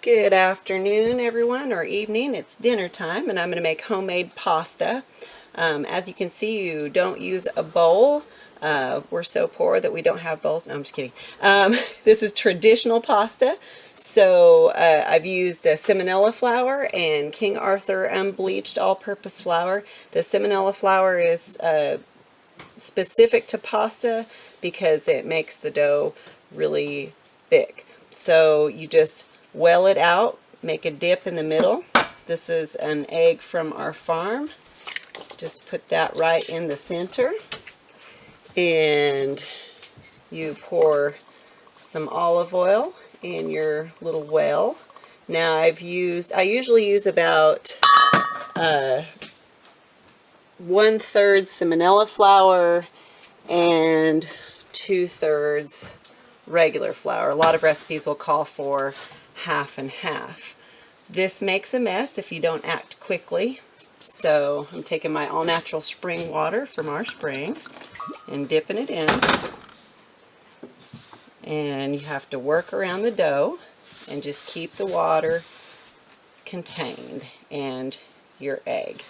Good afternoon, everyone, or evening. It's dinner time, and I'm going to make homemade pasta. As you can see, you don't use a bowl. We're so poor that we don't have bowls. No, I'm just kidding. This is traditional pasta. So I've used Simonella flour and King Arthur unbleached all-purpose flour. The Simonella flour is specific to pasta because it makes the dough really thick. So you just well it out, make a dip in the middle. This is an egg from our farm. Just put that right in the center. And you pour some olive oil in your little well. Now I usually use about 1/3 Simonella flour and 2/3 regular flour. A lot of recipes will call for half and half. This makes a mess if you don't act quickly. So I'm taking my all-natural spring water from our spring and dipping it in. And you have to work around the dough and just keep the water contained and your egg.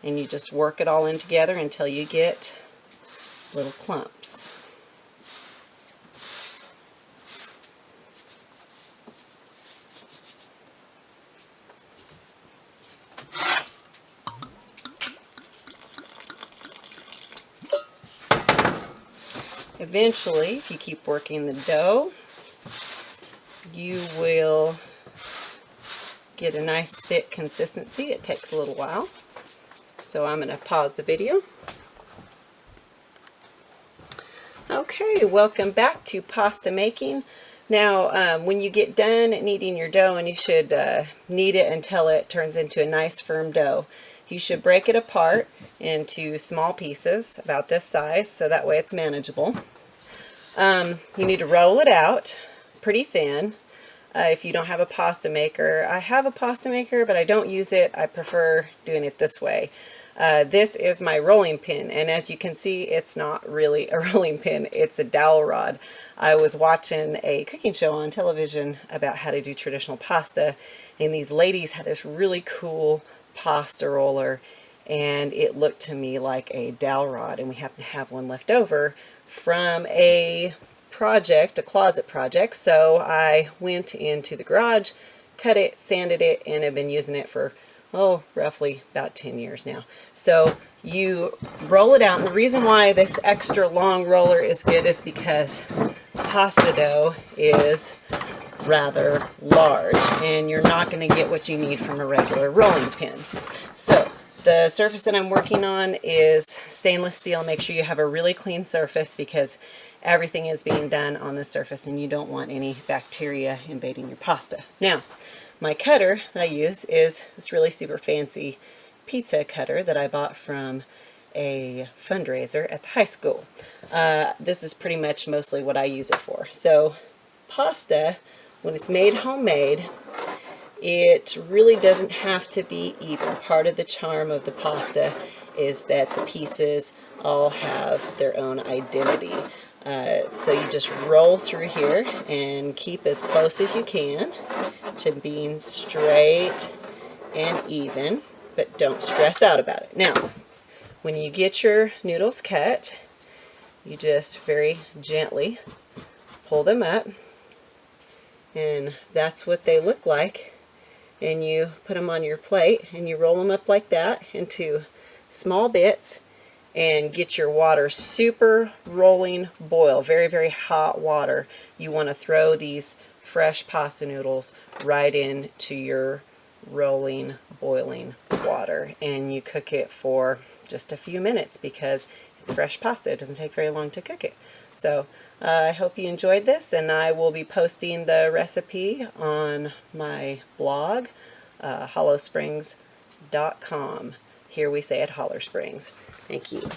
And you just work it all in together until you get little clumps. Eventually, if you keep working the dough, you will get a nice thick consistency. It takes a little while. So I'm going to pause the video. Okay, welcome back to pasta making. Now, when you get done kneading your dough, and you should knead it until it turns into a nice firm dough, you should break it apart into small pieces about this size, so that way it's manageable. You need to roll it out pretty thin. If you don't have a pasta maker, I have a pasta maker, but I don't use it. I prefer doing it this way. This is my rolling pin, and as you can see, it's not really a rolling pin, it's a dowel rod. I was watching a cooking show on television about how to do traditional pasta, and these ladies had this really cool pasta roller, and it looked to me like a dowel rod, and we happen to have one left over from a project, a closet project. So I went into the garage, cut it, sanded it, and have been using it for roughly about 10 years now. So you roll it out, and the reason why this extra long roller is good is because pasta dough is rather large, and you're not going to get what you need from a regular rolling pin. So the surface that I'm working on is stainless steel. Make sure you have a really clean surface because everything is being done on the surface and you don't want any bacteria invading your pasta. Now, my cutter that I use is this really super fancy pizza cutter that I bought from a fundraiser at the high school. This is pretty much mostly what I use it for. So pasta, when it's made homemade, it really doesn't have to be even. Part of the charm of the pasta is that the pieces all have their own identity. So you just roll through here and keep as close as you can to being straight and even, but don't stress out about it. Now, when you get your noodles cut, you just very gently pull them up, and that's what they look like. And you put them on your plate and you roll them up like that into small bits and get your water super rolling boil, very, very hot water. You want to throw these fresh pasta noodles right into your rolling, boiling water, and you cook it for just a few minutes because it's fresh pasta. It doesn't take very long to cook it. So I hope you enjoyed this, and I will be posting the recipe on my blog, hollowsprings.com. Here we say at Holler Springs. Thank you.